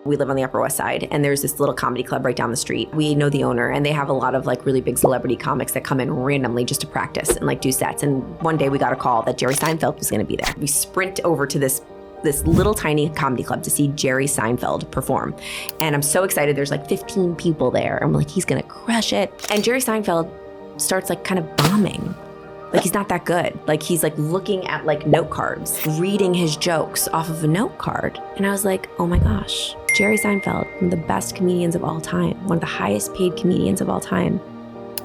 We live on the Upper West Side, and there's this little comedy club right down the street. We know the owner, and they have a lot of like really big celebrity comics that come in randomly just to practice and like do sets. And one day we got a call that Jerry Seinfeld was gonna be there. We sprint over to this little tiny comedy club to see Jerry Seinfeld perform. And I'm so excited. There's like 15 people there. I'm like, he's gonna crush it. And Jerry Seinfeld starts like kind of bombing. Like he's not that good. Like he's like looking at like note cards, reading his jokes off of a note card. And I was like, oh my gosh, Jerry Seinfeld, one of the best comedians of all time, one of the highest paid comedians of all time,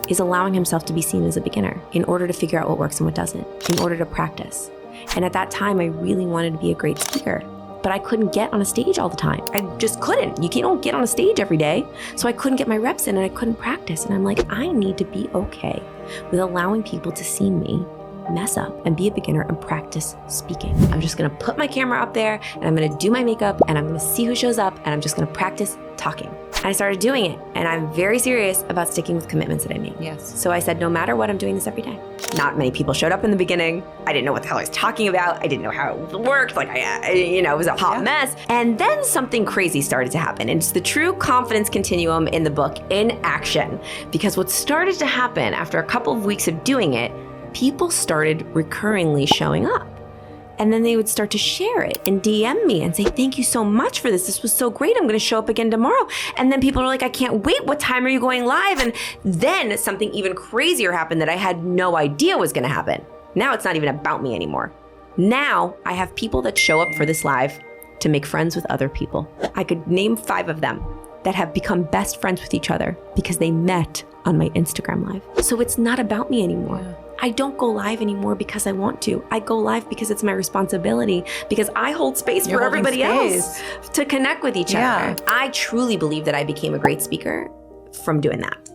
is allowing himself to be seen as a beginner in order to figure out what works and what doesn't, in order to practice. And at that time, I really wanted to be a great speaker, but I couldn't get on a stage all the time. I just couldn't. You don't get on a stage every day. So I couldn't get my reps in and I couldn't practice. And I'm like, I need to be okay with allowing people to see me mess up and be a beginner and practice speaking. I'm just gonna put my camera up there and I'm gonna do my makeup and I'm gonna see who shows up and I'm just gonna practice talking. And I started doing it, and I'm very serious about sticking with commitments that I make. Yes. So I said, no matter what, I'm doing this every day. Not many people showed up in the beginning. I didn't know what the hell I was talking about. I didn't know how it worked. Like it was a hot mess. And then something crazy started to happen. And it's the true confidence continuum in the book in action. Because what started to happen after a couple of weeks of doing it, people started recurringly showing up. And then they would start to share it and DM me and say, thank you so much for this. This was so great. I'm going to show up again tomorrow. And then people are like, I can't wait. What time are you going live? And then something even crazier happened that I had no idea was going to happen. Now it's not even about me anymore. Now I have people that show up for this live to make friends with other people. I could name 5 of them that have become best friends with each other because they met on my Instagram live. So it's not about me anymore. Yeah. I don't go live anymore because I want to. I go live because it's my responsibility, because I hold space for everybody else to connect with each other. I truly believe that I became a great speaker from doing that.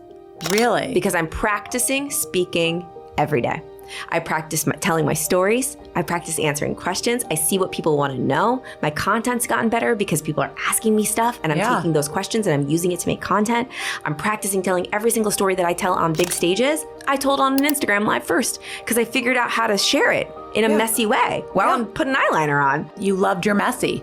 Really? Because I'm practicing speaking every day. I practice telling my stories. I practice answering questions. I see what people want to know. My content's gotten better because people are asking me stuff and I'm taking those questions and I'm using it to make content. I'm practicing telling every single story that I tell on big stages. I told on an Instagram live first because I figured out how to share it in a messy way while I'm putting eyeliner on. You loved your messy.